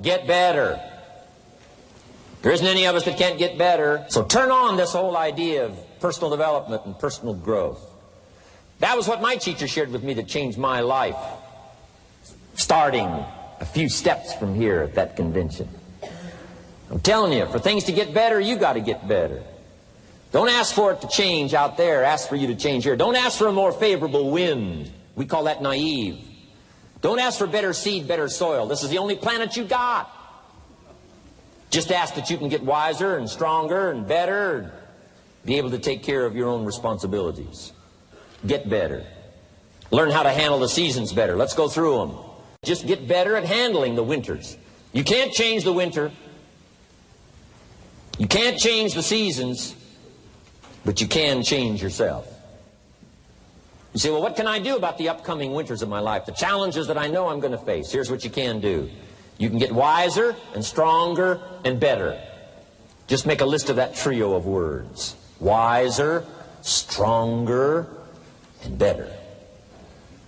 Get better. There isn't any of us that can't get better. So turn on this whole idea of personal development and personal growth. That was what my teacher shared with me that changed my life, starting a few steps from here at that convention. I'm telling you, for things to get better, you got to get better. Don't ask for it to change out there. Ask for you to change here. Don't ask for a more favorable wind. We call that naive. Don't ask for better seed, better soil. This is the only planet you got. Just ask that you can get wiser and stronger and better and be able to take care of your own responsibilities. Get better. Learn how to handle the seasons better. Let's go through them. Just get better at handling the winters. You can't change the winter. You can't change the seasons, but you can change yourself. You say, well, what can I do about the upcoming winters of my life? The challenges that I know I'm going to face. Here's what you can do. You can get wiser and stronger and better. Just make a list of that trio of words. Wiser, stronger, and better.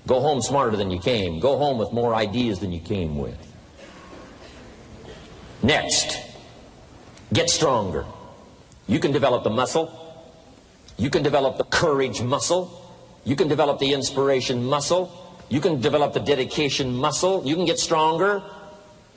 Go home smarter than you came. Go home with more ideas than you came with. Next, get stronger. You can develop the muscle. You can develop the courage muscle. You can develop the inspiration muscle. You can develop the dedication muscle. You can get stronger.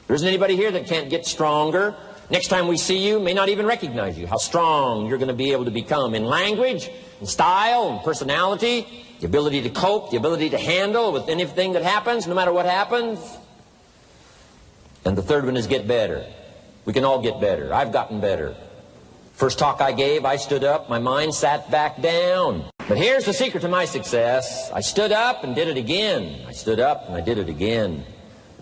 There isn't anybody here that can't get stronger. Next time we see you, may not even recognize you, how strong you're going to be able to become in language, in style, and personality, the ability to cope, the ability to handle with anything that happens, no matter what happens. And the third one is get better. We can all get better. I've gotten better. First talk I gave, I stood up, my mind sat back down. But here's the secret to my success. I stood up and did it again. I stood up and I did it again.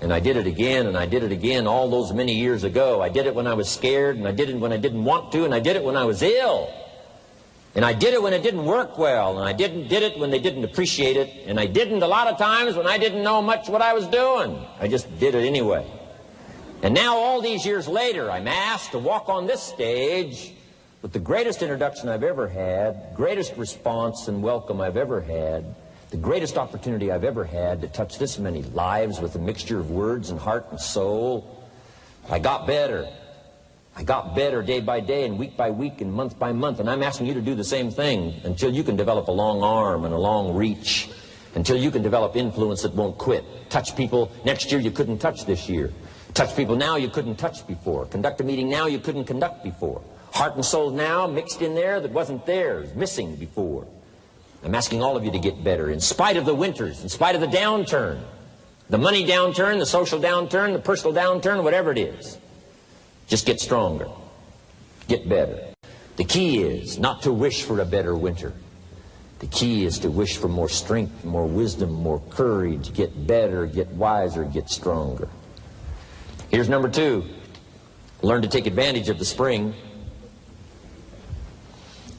And I did it again, and I did it again all those many years ago. I did it when I was scared, and I did it when I didn't want to, and I did it when I was ill. And I did it when it didn't work well, and I did it when they didn't appreciate it, and I didn't a lot of times when I didn't know much what I was doing. I just did it anyway. And now all these years later, I'm asked to walk on this stage with the greatest introduction I've ever had, greatest response and welcome I've ever had, the greatest opportunity I've ever had to touch this many lives with a mixture of words and heart and soul. I got better. I got better day by day and week by week and month by month. And I'm asking you to do the same thing until you can develop a long arm and a long reach, until you can develop influence that won't quit. Touch people next year you couldn't touch this year. Touch people now you couldn't touch before. Conduct a meeting now you couldn't conduct before. Heart and soul now mixed in there that wasn't there, missing before. I'm asking all of you to get better in spite of the winters, in spite of the downturn, the money downturn, the social downturn, the personal downturn, whatever it is. Just get stronger. Get better. The key is not to wish for a better winter. The key is to wish for more strength, more wisdom, more courage, get better, get wiser, get stronger. Here's number 2. Learn to take advantage of the spring.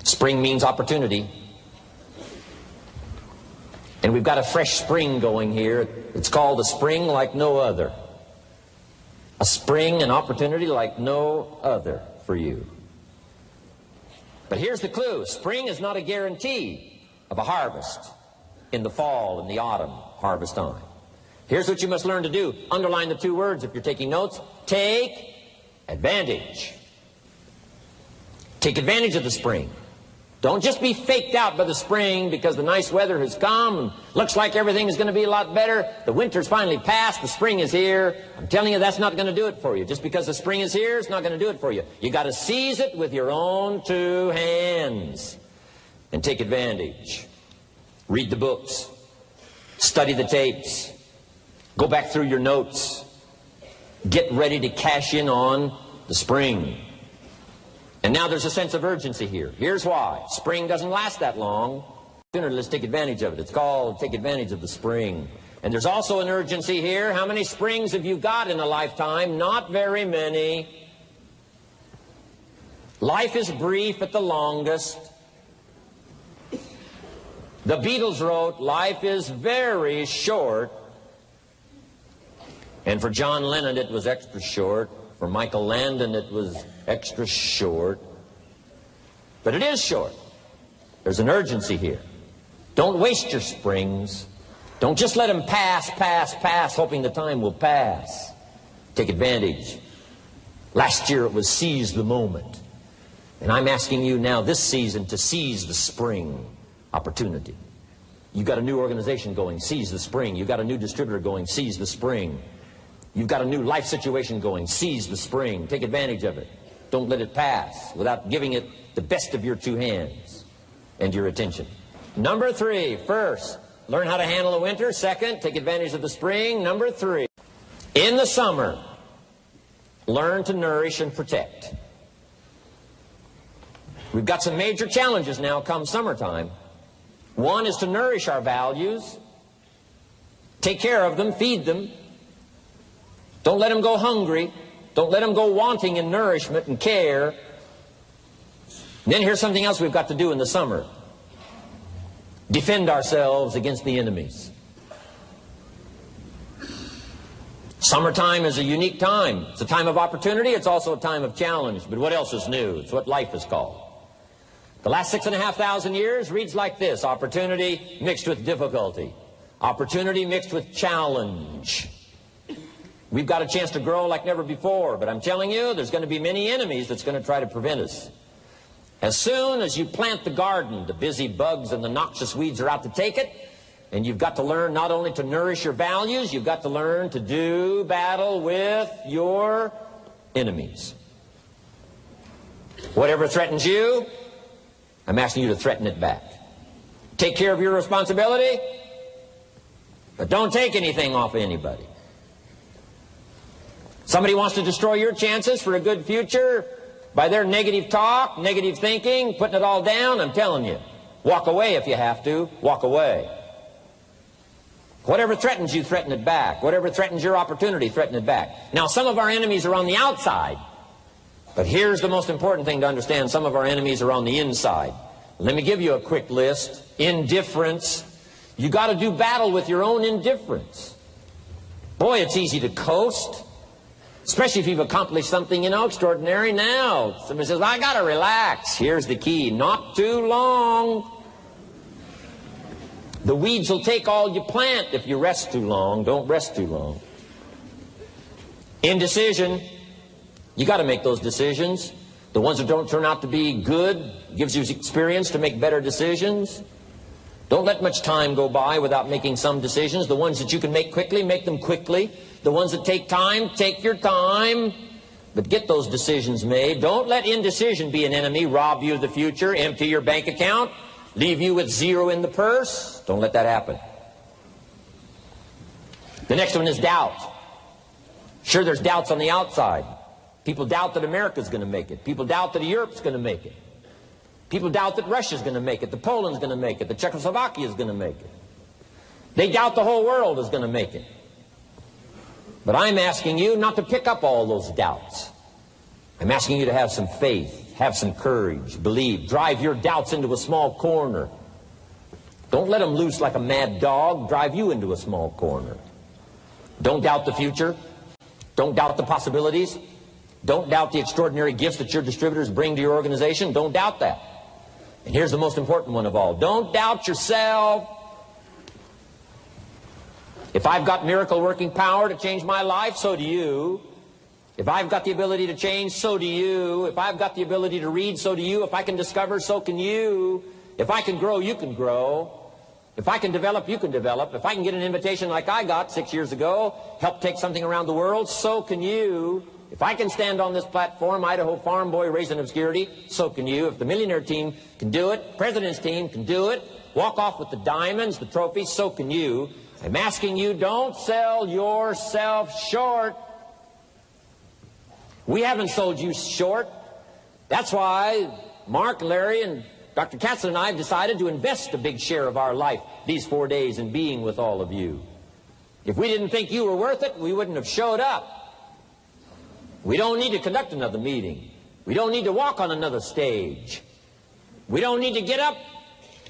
Spring means opportunity. And we've got a fresh spring going here. It's called a spring like no other. A spring, an opportunity like no other for you. But here's the clue. Spring is not a guarantee of a harvest in the fall and the autumn harvest time. Here's what you must learn to do. Underline the 2 words if you're taking notes. Take advantage. Take advantage of the spring. Don't just be faked out by the spring because the nice weather has come and looks like everything is going to be a lot better. The winter's finally passed, the spring is here. I'm telling you, that's not going to do it for you. Just because the spring is here, it's not going to do it for you. You got to seize it with your own 2 hands and take advantage. Read the books. Study the tapes. Go back through your notes. Get ready to cash in on the spring. And now there's a sense of urgency here. Here's why. Spring doesn't last that long. Sooner, let's take advantage of it. It's called take advantage of the spring. And there's also an urgency here. How many springs have you got in a lifetime? Not very many. Life is brief at the longest. The Beatles wrote, life is very short. And for John Lennon, it was extra short. For Michael Landon, it was extra short. But it is short. There's an urgency here. Don't waste your springs. Don't just let them pass, hoping the time will pass. Take advantage. Last year it was seize the moment. And I'm asking you now this season to seize the spring opportunity. You've got a new organization going, seize the spring. You've got a new distributor going, seize the spring. You've got a new life situation going, seize the spring. Take advantage of it. Don't let it pass without giving it the best of your two hands and your attention. Number 3, first, learn how to handle the winter. Second, take advantage of the spring. Number 3, in the summer, learn to nourish and protect. We've got some major challenges now come summertime. One is to nourish our values. Take care of them, feed them. Don't let them go hungry. Don't let them go wanting in nourishment and care. And then here's something else we've got to do in the summer. Defend ourselves against the enemies. Summertime is a unique time. It's a time of opportunity. It's also a time of challenge. But what else is new? It's what life is called. The last 6,500 years reads like this: opportunity mixed with difficulty. Opportunity mixed with challenge. We've got a chance to grow like never before, but I'm telling you, there's going to be many enemies that's going to try to prevent us. As soon as you plant the garden, the busy bugs and the noxious weeds are out to take it, and you've got to learn not only to nourish your values, you've got to learn to do battle with your enemies. Whatever threatens you, I'm asking you to threaten it back. Take care of your responsibility, but don't take anything off of anybody. Somebody wants to destroy your chances for a good future by their negative talk, negative thinking, putting it all down. I'm telling you, walk away if you have to. Walk away. Whatever threatens you, threaten it back. Whatever threatens your opportunity, threaten it back. Now, some of our enemies are on the outside, but here's the most important thing to understand. Some of our enemies are on the inside. Let me give you a quick list. Indifference. You got to do battle with your own indifference. Boy, it's easy to coast. Especially if you've accomplished something, extraordinary. Now, somebody says, I got to relax. Here's the key. Not too long. The weeds will take all you plant if you rest too long. Don't rest too long. Indecision. You got to make those decisions. The ones that don't turn out to be good gives you experience to make better decisions. Don't let much time go by without making some decisions. The ones that you can make quickly, make them quickly. The ones that take time, take your time. But get those decisions made. Don't let indecision be an enemy, rob you of the future, empty your bank account, leave you with zero in the purse. Don't let that happen. The next one is doubt. Sure, there's doubts on the outside. People doubt that America's going to make it. People doubt that Europe's going to make it. People doubt that Russia's going to make it, that Poland's going to make it, that Czechoslovakia's going to make it. They doubt the whole world is going to make it. But I'm asking you not to pick up all those doubts. I'm asking you to have some faith, have some courage, believe, drive your doubts into a small corner. Don't let them loose like a mad dog, drive you into a small corner. Don't doubt the future. Don't doubt the possibilities. Don't doubt the extraordinary gifts that your distributors bring to your organization. Don't doubt that. And here's the most important one of all. Don't doubt yourself. If I've got miracle working power to change my life, so do you. If I've got the ability to change, so do you. If I've got the ability to read, so do you. If I can discover, so can you. If I can grow, you can grow. If I can develop, you can develop. If I can get an invitation like I got 6 years ago, help take something around the world, so can you. If I can stand on this platform, Idaho farm boy raised in obscurity, so can you. If the millionaire team can do it, president's team can do it, walk off with the diamonds, the trophies, so can you. I'm asking you, don't sell yourself short. We haven't sold you short. That's why Mark, Larry, and Dr. Katzen and I have decided to invest a big share of our life these 4 days in being with all of you. If we didn't think you were worth it, we wouldn't have showed up. We don't need to conduct another meeting. We don't need to walk on another stage. We don't need to get up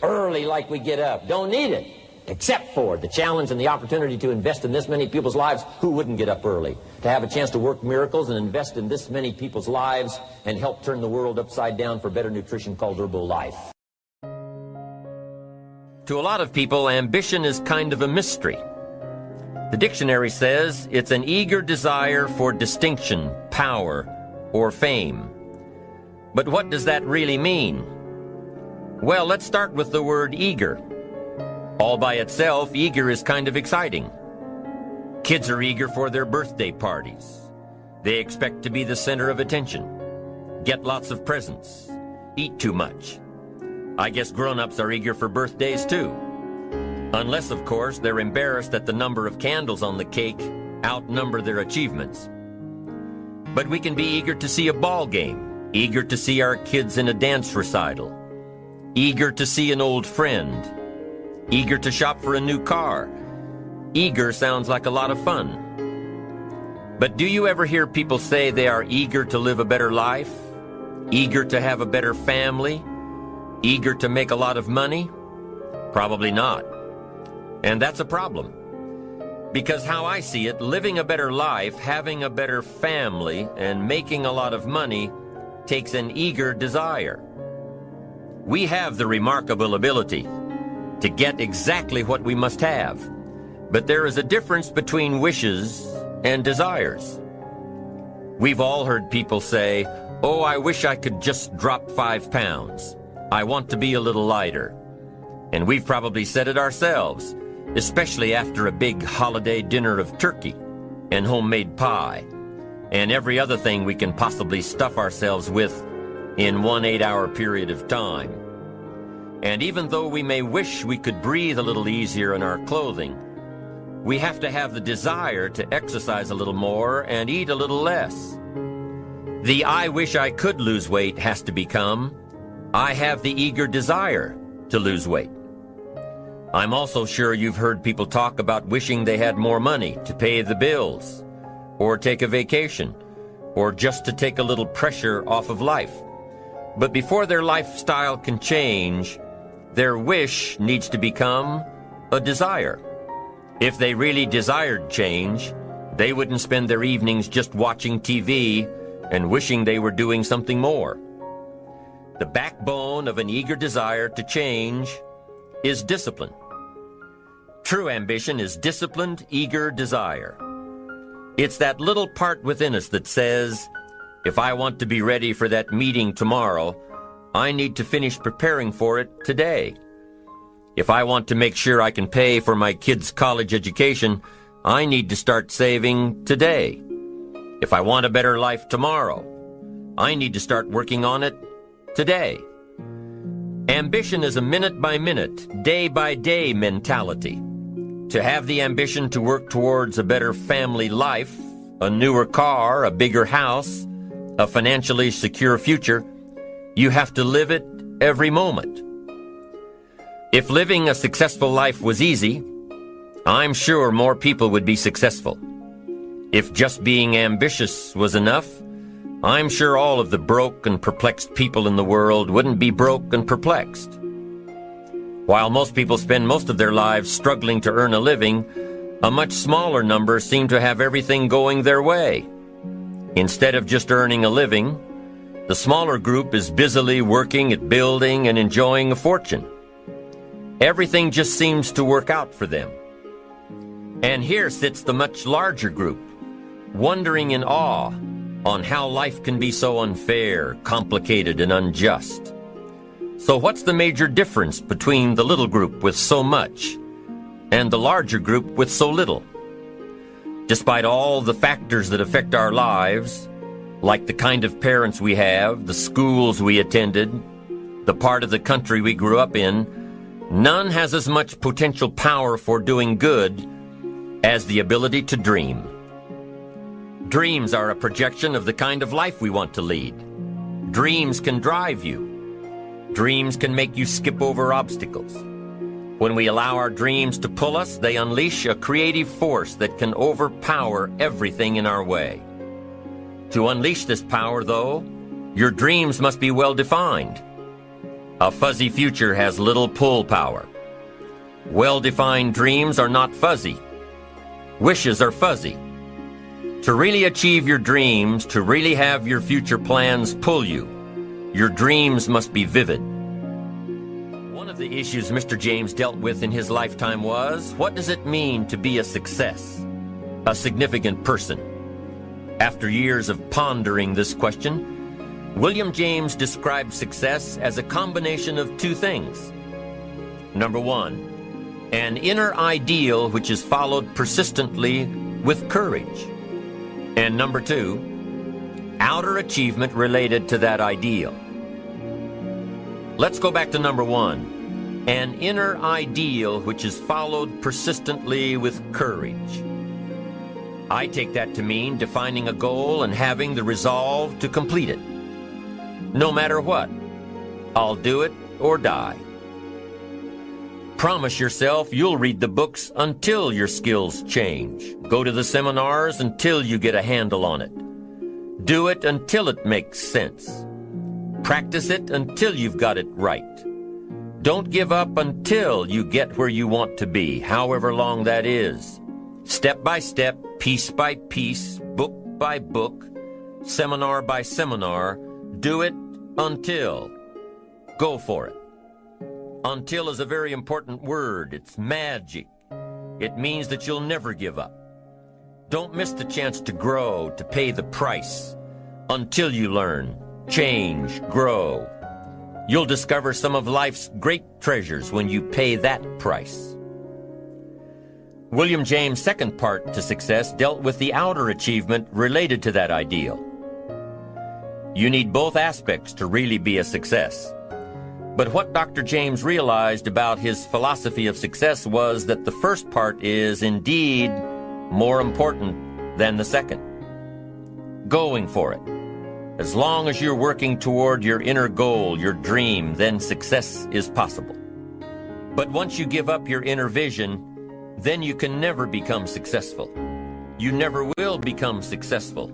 early like we get up. Don't need it. Except for the challenge and the opportunity to invest in this many people's lives who wouldn't get up early. To have a chance to work miracles and invest in this many people's lives and help turn the world upside down for better nutrition called Herbalife. To a lot of people, ambition is kind of a mystery. The dictionary says it's an eager desire for distinction, power, or fame. But what does that really mean? Well, let's start with the word eager. All by itself, eager is kind of exciting. Kids are eager for their birthday parties. They expect to be the center of attention, get lots of presents, eat too much. I guess grown-ups are eager for birthdays too. Unless, of course, they're embarrassed that the number of candles on the cake outnumber their achievements. But we can be eager to see a ball game, eager to see our kids in a dance recital, eager to see an old friend, eager to shop for a new car. Eager sounds like a lot of fun. But do you ever hear people say they are eager to live a better life, eager to have a better family, eager to make a lot of money? Probably not. And that's a problem. Because how I see it, living a better life, having a better family, and making a lot of money takes an eager desire. We have the remarkable ability to get exactly what we must have. But there is a difference between wishes and desires. We've all heard people say, "Oh, I wish I could just drop 5 pounds. I want to be a little lighter." And we've probably said it ourselves, especially after a big holiday dinner of turkey and homemade pie and every other thing we can possibly stuff ourselves with in one 8-hour period of time. And even though we may wish we could breathe a little easier in our clothing, we have to have the desire to exercise a little more and eat a little less. The "I wish I could lose weight" has to become, "I have the eager desire to lose weight." I'm also sure you've heard people talk about wishing they had more money to pay the bills, or take a vacation, or just to take a little pressure off of life. But before their lifestyle can change, their wish needs to become a desire. If they really desired change, they wouldn't spend their evenings just watching TV and wishing they were doing something more. The backbone of an eager desire to change is discipline. True ambition is disciplined, eager desire. It's that little part within us that says, if I want to be ready for that meeting tomorrow, I need to finish preparing for it today. If I want to make sure I can pay for my kids' college education, I need to start saving today. If I want a better life tomorrow, I need to start working on it today. Ambition is a minute-by-minute, day-by-day mentality. To have the ambition to work towards a better family life, a newer car, a bigger house, a financially secure future, you have to live it every moment. If living a successful life was easy, I'm sure more people would be successful. If just being ambitious was enough, I'm sure all of the broke and perplexed people in the world wouldn't be broke and perplexed. While most people spend most of their lives struggling to earn a living, a much smaller number seem to have everything going their way. Instead of just earning a living, the smaller group is busily working at building and enjoying a fortune. Everything just seems to work out for them. And here sits the much larger group, wondering in awe on how life can be so unfair, complicated, and unjust. So what's the major difference between the little group with so much and the larger group with so little? Despite all the factors that affect our lives, like the kind of parents we have, the schools we attended, the part of the country we grew up in, none has as much potential power for doing good as the ability to dream. Dreams are a projection of the kind of life we want to lead. Dreams can drive you. Dreams can make you skip over obstacles. When we allow our dreams to pull us, they unleash a creative force that can overpower everything in our way. To unleash this power, though, your dreams must be well defined. A fuzzy future has little pull power. Well-defined dreams are not fuzzy. Wishes are fuzzy. To really achieve your dreams, to really have your future plans pull you, your dreams must be vivid. One of of the issues Mr. James dealt with in his lifetime was, what does it mean to be a success, a significant person? After years of pondering this question, William James described success as a combination of two things. Number one, an inner ideal which is followed persistently with courage. And number two, outer achievement related to that ideal. Let's go back to number one, an inner ideal which is followed persistently with courage. I take that to mean defining a goal and having the resolve to complete it. No matter what, I'll do it or die. Promise yourself you'll read the books until your skills change. Go to the seminars until you get a handle on it. Do it until it makes sense. Practice it until you've got it right. Don't give up until you get where you want to be, however long that is. Step by step, piece by piece, book by book, seminar by seminar, do it until. Go for it. Until is a very important word. It's magic. It means that you'll never give up. Don't miss the chance to grow, to pay the price. Until you learn, change, grow. You'll discover some of life's great treasures when you pay that price. William James' second part to success dealt with the outer achievement related to that ideal. You need both aspects to really be a success. But what Dr. James realized about his philosophy of success was that the first part is indeed more important than the second. Going for it. As long as you're working toward your inner goal, your dream, then success is possible. But once you give up your inner vision, then you can never become successful. You never will become successful.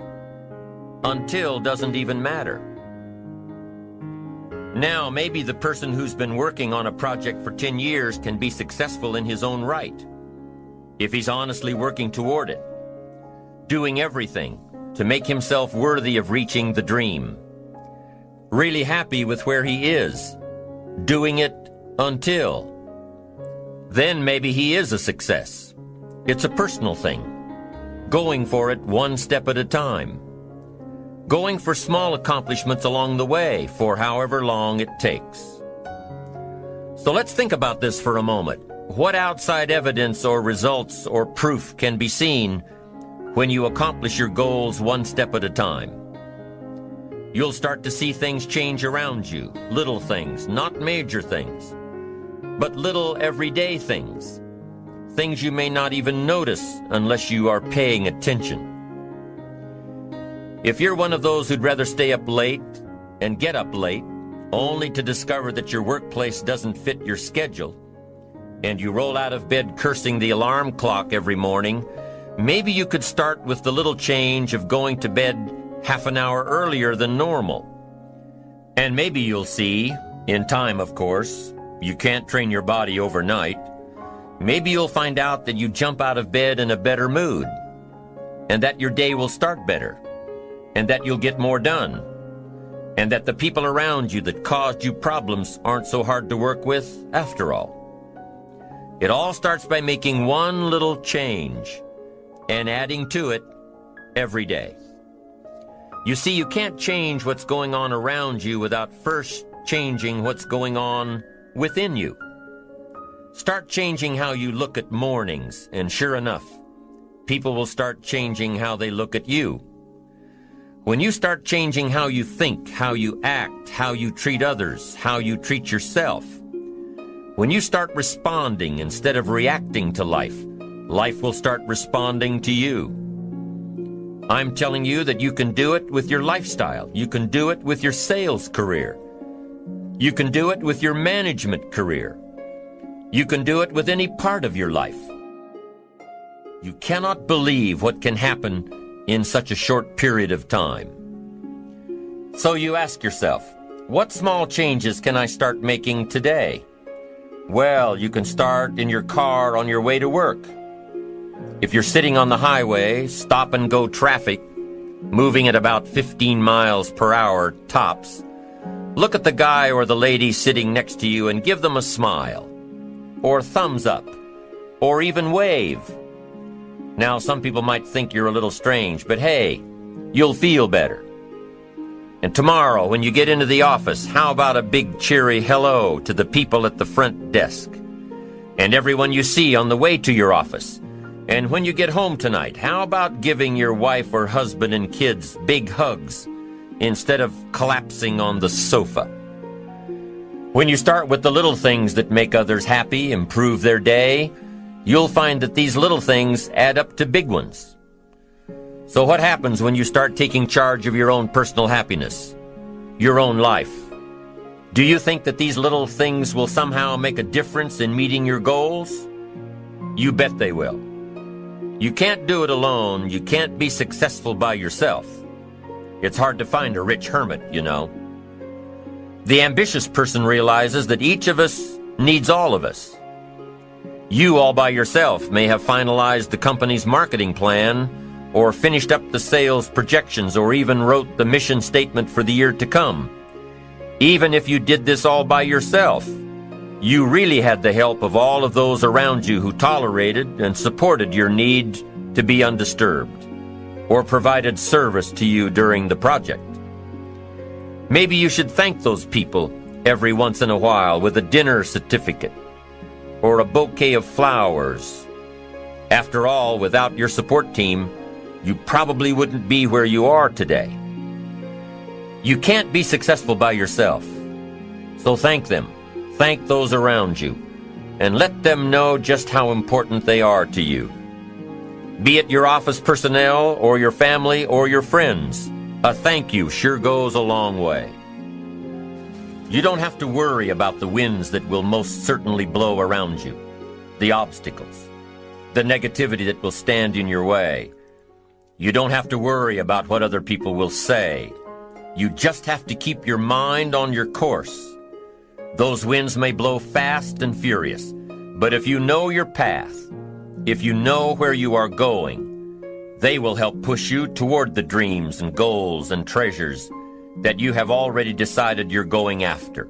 Until doesn't even matter. Now, maybe the person who's been working on a project for 10 years can be successful in his own right, if he's honestly working toward it, doing everything to make himself worthy of reaching the dream, really happy with where he is, doing it until. Then maybe he is a success. It's a personal thing, going for it one step at a time, going for small accomplishments along the way for however long it takes. So let's think about this for a moment. What outside evidence or results or proof can be seen when you accomplish your goals one step at a time? You'll start to see things change around you, little things, not major things, but little everyday things, things you may not even notice unless you are paying attention. If you're one of those who'd rather stay up late and get up late, only to discover that your workplace doesn't fit your schedule, and you roll out of bed cursing the alarm clock every morning, maybe you could start with the little change of going to bed half an hour earlier than normal. And maybe you'll see, in time of course, you can't train your body overnight, maybe you'll find out that you jump out of bed in a better mood, and that your day will start better, and that you'll get more done, and that the people around you that caused you problems aren't so hard to work with after all. It all starts by making one little change and adding to it every day. You see, you can't change what's going on around you without first changing what's going on within you. Start changing how you look at mornings, and sure enough, people will start changing how they look at you. When you start changing how you think, how you act, how you treat others, how you treat yourself, when you start responding instead of reacting to life, life will start responding to you. I'm telling you that you can do it with your lifestyle. You can do it with your sales career. You can do it with your management career. You can do it with any part of your life. You cannot believe what can happen in such a short period of time. So you ask yourself, what small changes can I start making today? Well, you can start in your car on your way to work. If you're sitting on the highway, stop-and-go traffic, moving at about 15 miles per hour tops, Look at the guy or the lady sitting next to you and give them a smile, or thumbs up, or even wave. Now, some people might think you're a little strange, but hey, you'll feel better. And tomorrow, when you get into the office, how about a big cheery hello to the people at the front desk, and everyone you see on the way to your office? And when you get home tonight, how about giving your wife or husband and kids big hugs instead of collapsing on the sofa? When you start with the little things that make others happy, improve their day, you'll find that these little things add up to big ones. So what happens when you start taking charge of your own personal happiness, your own life? Do you think that these little things will somehow make a difference in meeting your goals? You bet they will. You can't do it alone. You can't be successful by yourself. It's hard to find a rich hermit, you know. The ambitious person realizes that each of us needs all of us. You all by yourself may have finalized the company's marketing plan, or finished up the sales projections, or even wrote the mission statement for the year to come. Even if you did this all by yourself, you really had the help of all of those around you who tolerated and supported your need to be undisturbed, or provided service to you during the project. Maybe you should thank those people every once in a while with a dinner certificate or a bouquet of flowers. After all, without your support team, you probably wouldn't be where you are today. You can't be successful by yourself, so thank them. Thank those around you, and let them know just how important they are to you. Be it your office personnel or your family or your friends, a thank you sure goes a long way. You don't have to worry about the winds that will most certainly blow around you, the obstacles, the negativity that will stand in your way. You don't have to worry about what other people will say. You just have to keep your mind on your course. Those winds may blow fast and furious, but if you know your path, if you know where you are going, they will help push you toward the dreams and goals and treasures that you have already decided you're going after.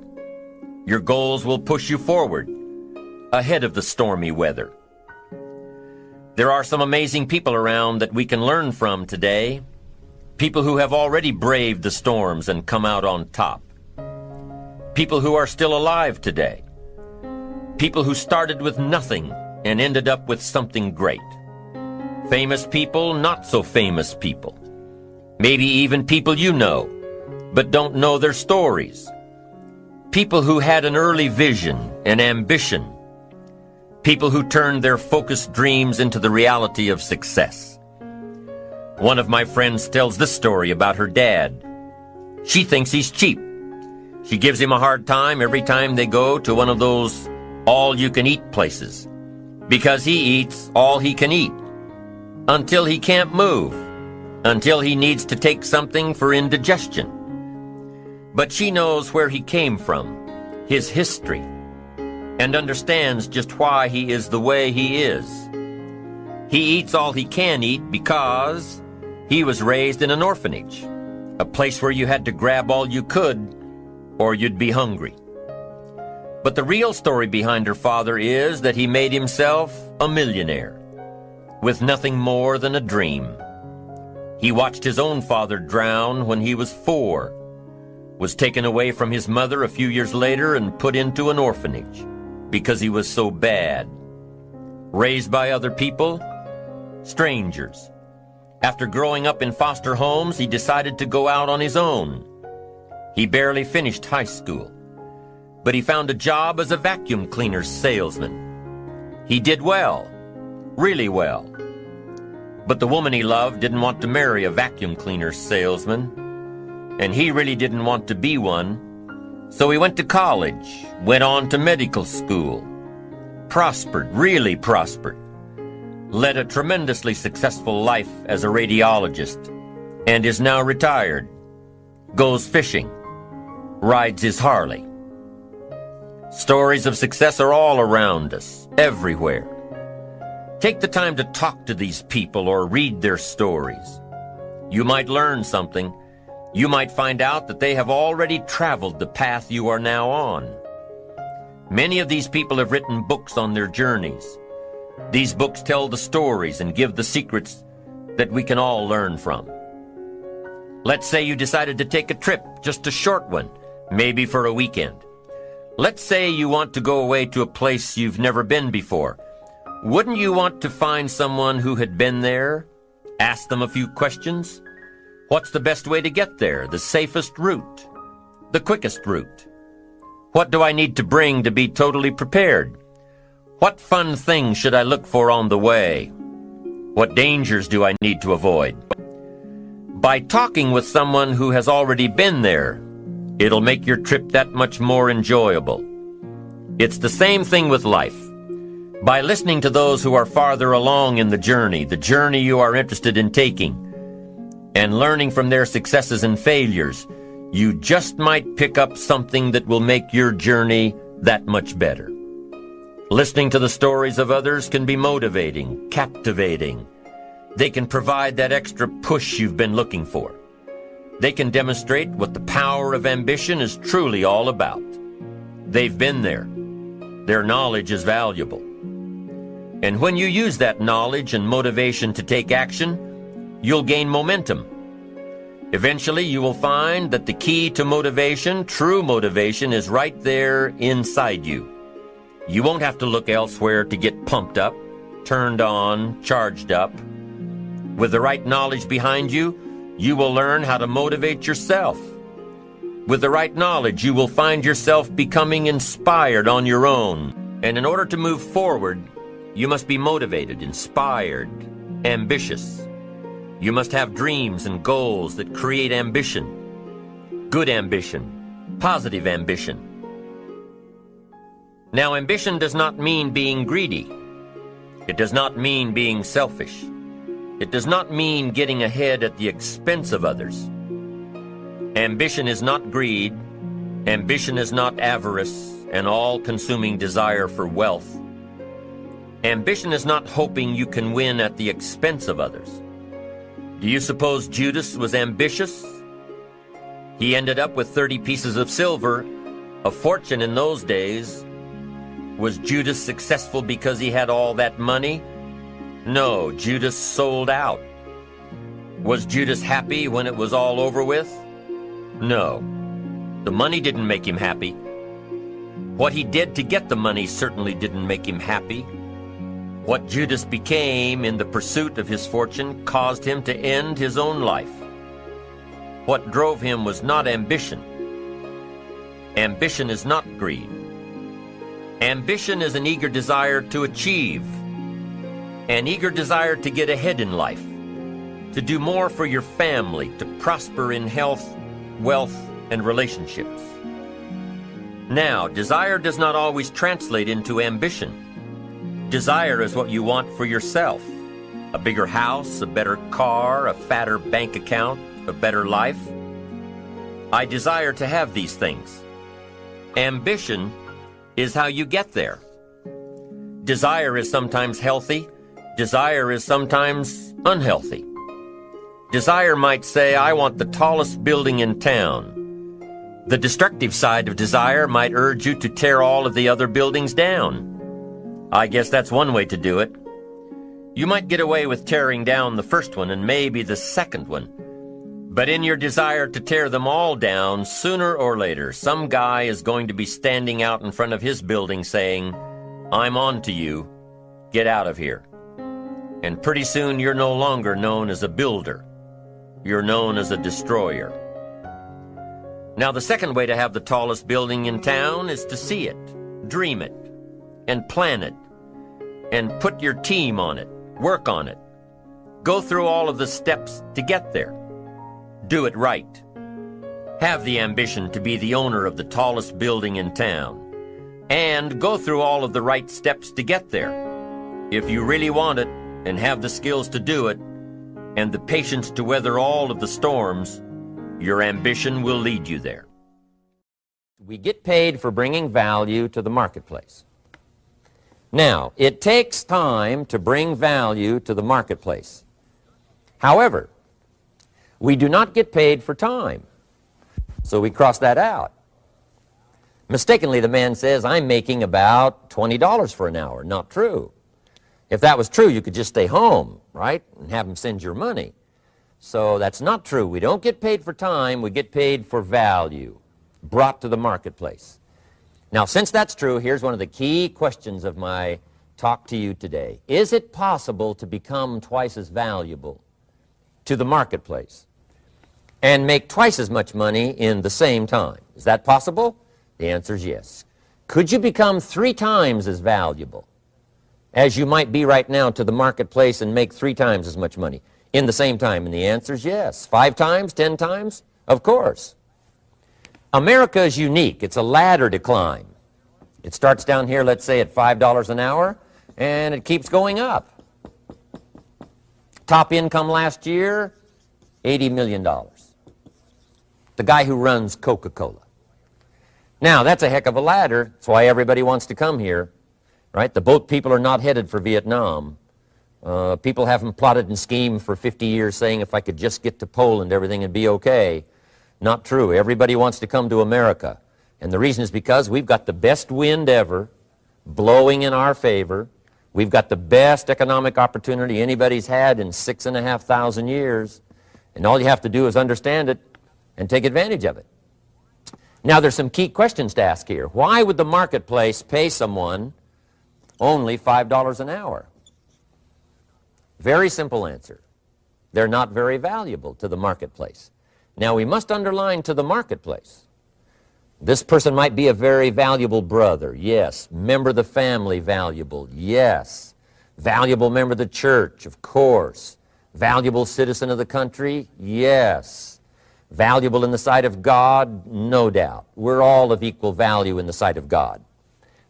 Your goals will push you forward, ahead of the stormy weather. There are some amazing people around that we can learn from today, people who have already braved the storms and come out on top. People who are still alive today. People who started with nothing and ended up with something great. Famous people, not so famous people. Maybe even people you know, but don't know their stories. People who had an early vision and ambition. People who turned their focused dreams into the reality of success. One of my friends tells this story about her dad. She thinks he's cheap. She gives him a hard time every time they go to one of those all-you-can-eat places, because he eats all he can eat, until he can't move, until he needs to take something for indigestion. But she knows where he came from, his history, and understands just why he is the way he is. He eats all he can eat because he was raised in an orphanage, a place where you had to grab all you could or you'd be hungry. But the real story behind her father is that he made himself a millionaire with nothing more than a dream. He watched his own father drown when he was 4, was taken away from his mother a few years later and put into an orphanage because he was so bad. Raised by other people, strangers. After growing up in foster homes, he decided to go out on his own. He barely finished high school, but he found a job as a vacuum cleaner salesman. He did well, really well. But the woman he loved didn't want to marry a vacuum cleaner salesman, and he really didn't want to be one. So he went to college, went on to medical school, prospered, really prospered, led a tremendously successful life as a radiologist, and is now retired, goes fishing, rides his Harley. Stories of success are all around us, everywhere. Take the time to talk to these people or read their stories. You might learn something, You might find out that they have already traveled the path you are now on. Many of these people have written books on their journeys. These books tell the stories and give the secrets that we can all learn from. Let's say you decided to take a trip, just a short one, maybe for a weekend. Let's say you want to go away to a place you've never been before. Wouldn't you want to find someone who had been there? Ask them a few questions? What's the best way to get there? The safest route? The quickest route? What do I need to bring to be totally prepared? What fun things should I look for on the way? What dangers do I need to avoid? By talking with someone who has already been there, it'll make your trip that much more enjoyable. It's the same thing with life. By listening to those who are farther along in the journey you are interested in taking, and learning from their successes and failures, you just might pick up something that will make your journey that much better. Listening to the stories of others can be motivating, captivating. They can provide that extra push you've been looking for. They can demonstrate what the power of ambition is truly all about. They've been there. Their knowledge is valuable. And when you use that knowledge and motivation to take action, you'll gain momentum. Eventually, you will find that the key to motivation, true motivation, is right there inside you. You won't have to look elsewhere to get pumped up, turned on, charged up. With the right knowledge behind you, you will learn how to motivate yourself. With the right knowledge, you will find yourself becoming inspired on your own. And in order to move forward, you must be motivated, inspired, ambitious. You must have dreams and goals that create ambition. Good ambition, positive ambition. Now, ambition does not mean being greedy. It does not mean being selfish. It does not mean getting ahead at the expense of others. Ambition is not greed. Ambition is not avarice, an all-consuming desire for wealth. Ambition is not hoping you can win at the expense of others. Do you suppose Judas was ambitious? He ended up with 30 pieces of silver, a fortune in those days. Was Judas successful because he had all that money? No, Judas sold out. Was Judas happy when it was all over with? No. The money didn't make him happy. What he did to get the money certainly didn't make him happy. What Judas became in the pursuit of his fortune caused him to end his own life. What drove him was not ambition. Ambition is not greed. Ambition is an eager desire to achieve, an eager desire to get ahead in life, to do more for your family, to prosper in health, wealth, and relationships. Now, desire does not always translate into ambition. Desire is what you want for yourself. A bigger house, a better car, a fatter bank account, a better life. I desire to have these things. Ambition is how you get there. Desire is sometimes healthy. Desire is sometimes unhealthy. Desire might say, I want the tallest building in town. The destructive side of desire might urge you to tear all of the other buildings down. I guess that's one way to do it. You might get away with tearing down the first one and maybe the second one. But in your desire to tear them all down, sooner or later, some guy is going to be standing out in front of his building saying, I'm on to you. Get out of here. And pretty soon you're no longer known as a builder. You're known as a destroyer. Now, the second way to have the tallest building in town is to see it, dream it, and plan it, and put your team on it, work on it. Go through all of the steps to get there. Do it right. Have the ambition to be the owner of the tallest building in town. And go through all of the right steps to get there. If you really want it, and have the skills to do it, and the patience to weather all of the storms, your ambition will lead you there. We get paid for bringing value to the marketplace. Now, it takes time to bring value to the marketplace. However, We do not get paid for time. So we cross that out. Mistakenly, the man says, I'm making about $20 for an hour. Not true. If that was true, you could just stay home, right, and have him send your money. So that's not true. We don't get paid for time. We get paid for value brought to the marketplace. Now, since that's true, here's one of the key questions of my talk to you today. Is it possible to become twice as valuable to the marketplace and make twice as much money in the same time? Is that possible? The answer is yes. Could you become 3 times as valuable as you might be right now to the marketplace and make 3 times as much money in the same time? And the answer is yes. 5 times, 10 times? Of course. America is unique. It's a ladder to climb. It starts down here, let's say, at $5 an hour, and it keeps going up. Top income last year, $80 million. The guy who runs Coca-Cola. Now, that's a heck of a ladder. That's why everybody wants to come here, right? The boat people are not headed for Vietnam. People haven't plotted and schemed for 50 years saying if I could just get to Poland, everything would be okay. Not true. Everybody wants to come to America. And the reason is because we've got the best wind ever blowing in our favor. We've got the best economic opportunity anybody's had in 6,500 years. And all you have to do is understand it and take advantage of it. Now, there's some key questions to ask here. Why would the marketplace pay someone only $5 an hour? Very simple answer. They're not very valuable to the marketplace. Now, we must underline to the marketplace. This person might be a very valuable brother, yes. Member of the family, valuable, yes. Valuable member of the church, of course. Valuable citizen of the country, yes. Valuable in the sight of God, no doubt. We're all of equal value in the sight of God.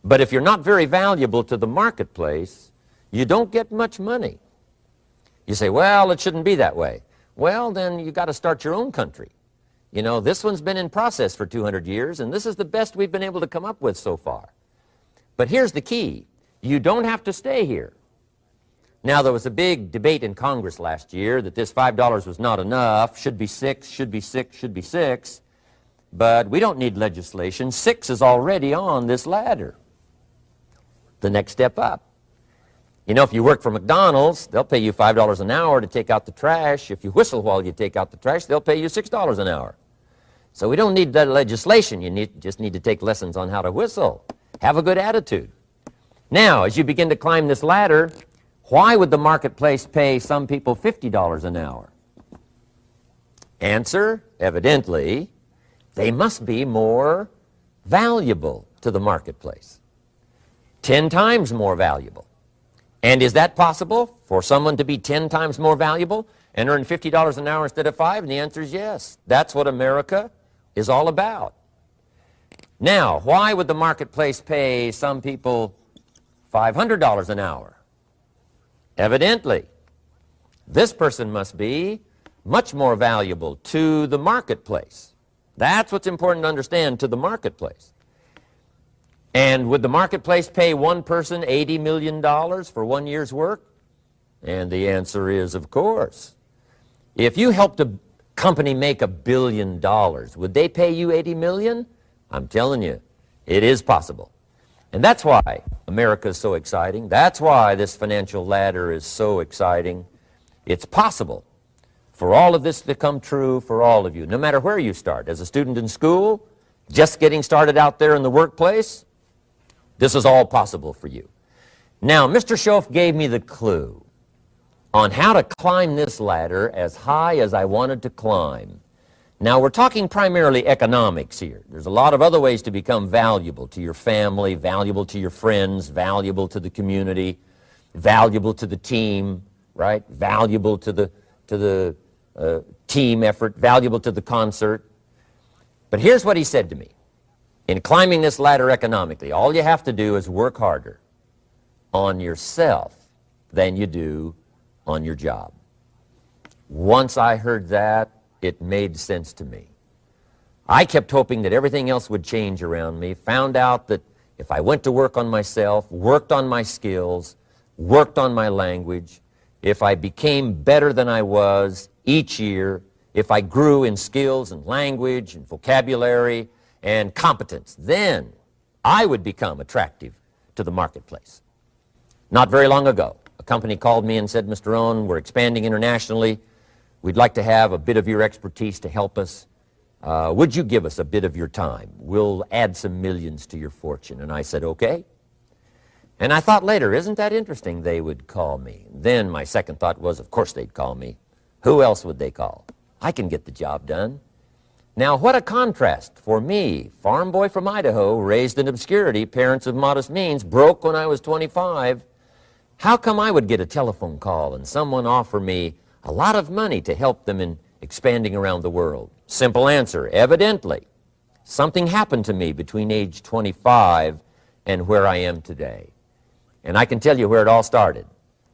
But if you're not very valuable to the marketplace, you don't get much money. You say, well, it shouldn't be that way. Well, then you got to start your own country. You know, this one's been in process for 200 years, and this is the best we've been able to come up with so far. But here's the key. You don't have to stay here. Now, there was a big debate in Congress last year that this $5 was not enough, should be 6, should be 6, should be 6. But we don't need legislation. 6 is already on this ladder. The next step up. You know, if you work for McDonald's, they'll pay you $5 an hour to take out the trash. If you whistle while you take out the trash, they'll pay you $6 an hour. So we don't need that legislation. You just need to take lessons on how to whistle. Have a good attitude. Now, as you begin to climb this ladder, why would the marketplace pay some people $50 an hour? Answer, evidently, they must be more valuable to the marketplace. 10 times more valuable. And is that possible for someone to be 10 times more valuable and earn $50 an hour instead of 5? And the answer is yes. That's what America is all about. Now, why would the marketplace pay some people $500 an hour? Evidently, this person must be much more valuable to the marketplace. That's what's important to understand, to the marketplace. And would the marketplace pay one person $80 million for 1 year's work? And the answer is, of course. If you helped a company make $1 billion, would they pay you $80 million? I'm telling you, it is possible. And that's why America is so exciting. That's why this financial ladder is so exciting. It's possible for all of this to come true for all of you, no matter where you start. As a student in school, just getting started out there in the workplace, this is all possible for you. Now, Mr. Schoaf gave me the clue on how to climb this ladder as high as I wanted to climb. Now, we're talking primarily economics here. There's a lot of other ways to become valuable to your family, valuable to your friends, valuable to the community, valuable to the team, right? Valuable to the team effort, valuable to the concert. But here's what he said to me. In climbing this ladder economically, all you have to do is work harder on yourself than you do on your job. Once I heard that, it made sense to me. I kept hoping that everything else would change around me, found out that if I went to work on myself, worked on my skills, worked on my language, if I became better than I was each year, if I grew in skills and language and vocabulary and competence, then I would become attractive to the marketplace. Not very long ago, a company called me and said, Mr. Rohn, we're expanding internationally. We'd like to have a bit of your expertise to help us. Would you give us a bit of your time? We'll add some millions to your fortune. And I said, okay. And I thought later, isn't that interesting they would call me? Then my second thought was, of course they'd call me. Who else would they call? I can get the job done. Now, what a contrast for me, farm boy from Idaho, raised in obscurity, parents of modest means, broke when I was 25. How come I would get a telephone call and someone offer me a lot of money to help them in expanding around the world? Simple answer, evidently. Something happened to me between age 25 and where I am today. And I can tell you where it all started.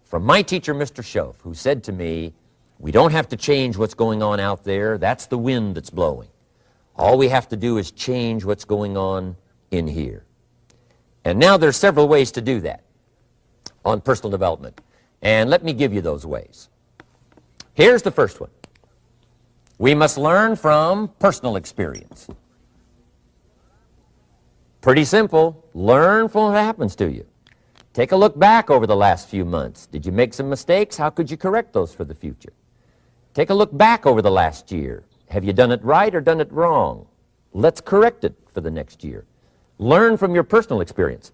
From my teacher, Mr. Schoaf, who said to me, we don't have to change what's going on out there. That's the wind that's blowing. All we have to do is change what's going on in here. And now there's several ways to do that on personal development. And let me give you those ways. Here's the first one. We must learn from personal experience. Pretty simple. Learn from what happens to you. Take a look back over the last few months. Did you make some mistakes? How could you correct those for the future? Take a look back over the last year. Have you done it right or done it wrong? Let's correct it for the next year. Learn from your personal experience.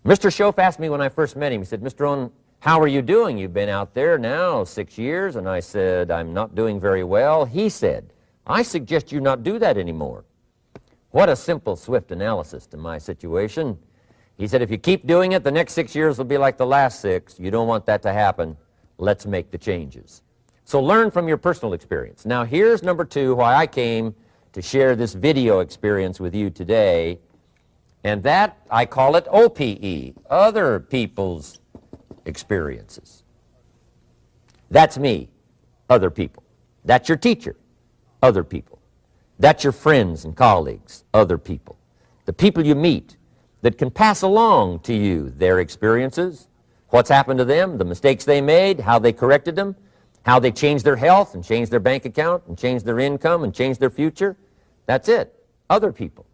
Mr. Schoaf asked me when I first met him, he said, Mr. Rohn, how are you doing? You've been out there now 6 years. And I said, I'm not doing very well. He said, I suggest you not do that anymore. What a simple, swift analysis to my situation. He said, if you keep doing it, the next 6 years will be like the last 6. You don't want that to happen. Let's make the changes. So learn from your personal experience. Now here's number 2, why I came to share this video experience with you today. And that, I call it OPE, other people's experiences. That's me, other people. That's your teacher, other people. That's your friends and colleagues, other people. The people you meet that can pass along to you their experiences, what's happened to them, the mistakes they made, how they corrected them, how they changed their health and changed their bank account and changed their income and changed their future. That's it, other people.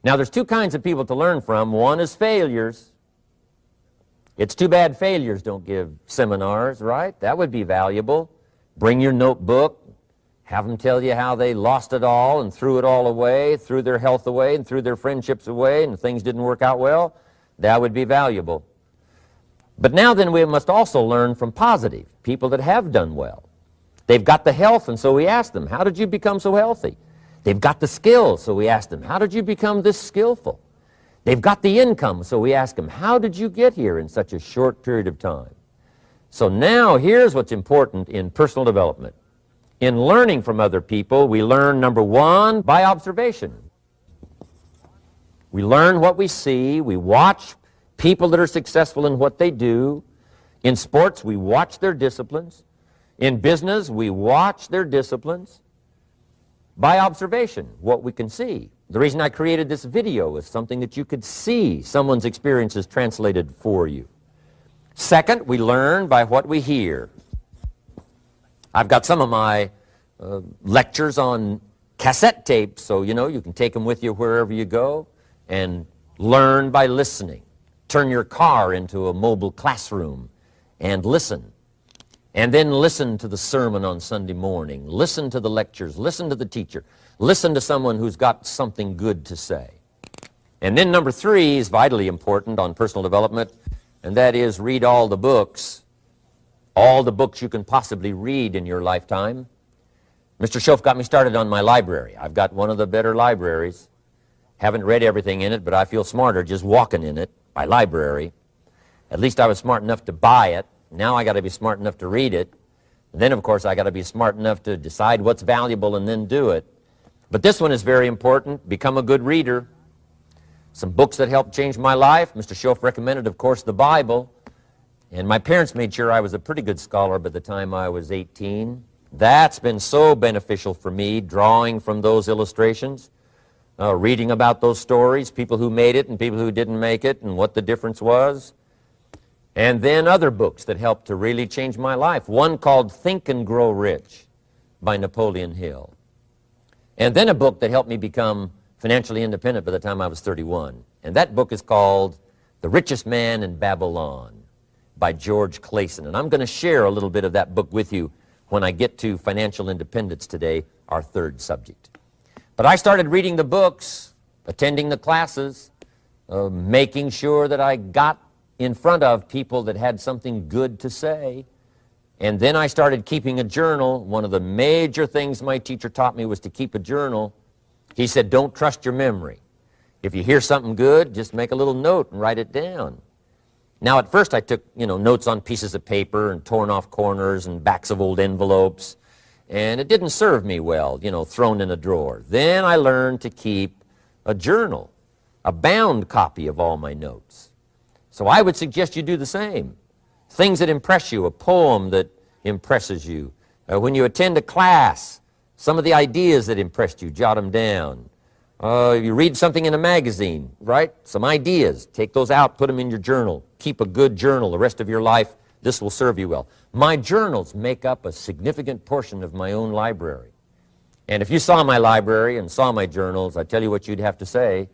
Now there's 2 kinds of people to learn from. One is failures. It's too bad failures don't give seminars, right? That would be valuable. Bring your notebook, have them tell you how they lost it all and threw it all away, threw their health away and threw their friendships away and things didn't work out well. That would be valuable. But now then we must also learn from positive, people that have done well. They've got the health, and so we ask them, how did you become so healthy? They've got the skills, so we ask them, how did you become this skillful? They've got the income, so we ask them, how did you get here in such a short period of time? So now here's what's important in personal development. In learning from other people, we learn, number 1, by observation. We learn what we see. We watch people that are successful in what they do. In sports, we watch their disciplines. In business, we watch their disciplines. By observation, what we can see. The reason I created this video is something that you could see someone's experiences translated for you. Second, we learn by what we hear. I've got some of my lectures on cassette tapes, so you can take them with you wherever you go and learn by listening. Turn your car into a mobile classroom and listen. And then listen to the sermon on Sunday morning. Listen to the lectures. Listen to the teacher. Listen to someone who's got something good to say. And then number 3 is vitally important on personal development, and that is read all the books you can possibly read in your lifetime. Mr. Schoaf got me started on my library. I've got one of the better libraries. Haven't read everything in it, but I feel smarter just walking in it, my library. At least I was smart enough to buy it. Now I got to be smart enough to read it. And then, of course, I got to be smart enough to decide what's valuable and then do it. But this one is very important. Become a good reader. Some books that helped change my life. Mr. Schoaf recommended, of course, the Bible. And my parents made sure I was a pretty good scholar by the time I was 18. That's been so beneficial for me, drawing from those illustrations, reading about those stories, people who made it and people who didn't make it and what the difference was. And then other books that helped to really change my life. One called Think and Grow Rich by Napoleon Hill. And then a book that helped me become financially independent by the time I was 31. And that book is called The Richest Man in Babylon by George Clason. And I'm going to share a little bit of that book with you when I get to financial independence today, our third subject. But I started reading the books, attending the classes, making sure that I got in front of people that had something good to say. And then I started keeping a journal. One of the major things my teacher taught me was to keep a journal. He said, don't trust your memory. If you hear something good, just make a little note and write it down. Now, at first I took, notes on pieces of paper and torn off corners and backs of old envelopes. And it didn't serve me well, thrown in a drawer. Then I learned to keep a journal, a bound copy of all my notes. So I would suggest you do the same. Things that impress you, a poem that impresses you. When you attend a class, some of the ideas that impressed you, jot them down. You read something in a magazine, right? Some ideas. Take those out, put them in your journal. Keep a good journal the rest of your life. This will serve you well. My journals make up a significant portion of my own library. And if you saw my library and saw my journals, I tell you what you'd have to say.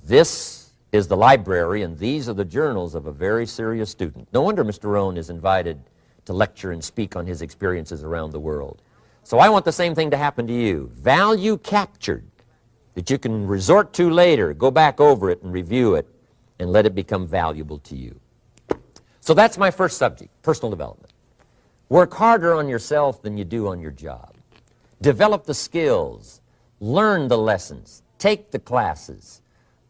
This is the library, and these are the journals of a very serious student. No wonder Mr. Rohn is invited to lecture and speak on his experiences around the world. So I want the same thing to happen to you. Value captured that you can resort to later, go back over it and review it, and let it become valuable to you. So that's my first subject, personal development. Work harder on yourself than you do on your job. Develop the skills, learn the lessons, take the classes,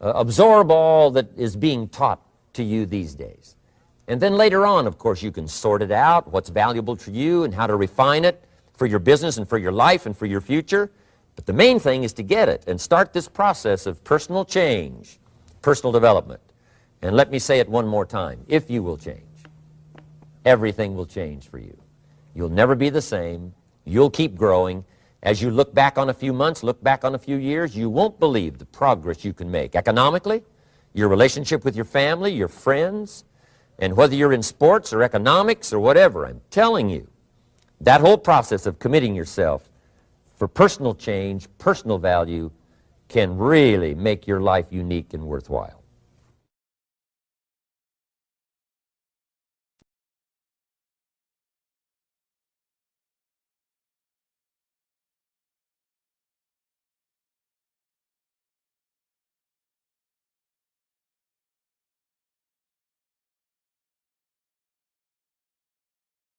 absorb all that is being taught to you these days. And then later on, of course, you can sort it out, what's valuable to you and how to refine it for your business and for your life and for your future. But the main thing is to get it and start this process of personal change, personal development. And let me say it one more time. If you will change, everything will change for you. You'll never be the same. You'll keep growing. As you look back on a few months, look back on a few years, you won't believe the progress you can make. Economically, your relationship with your family, your friends, and whether you're in sports or economics or whatever, I'm telling you, that whole process of committing yourself for personal change, personal value, can really make your life unique and worthwhile.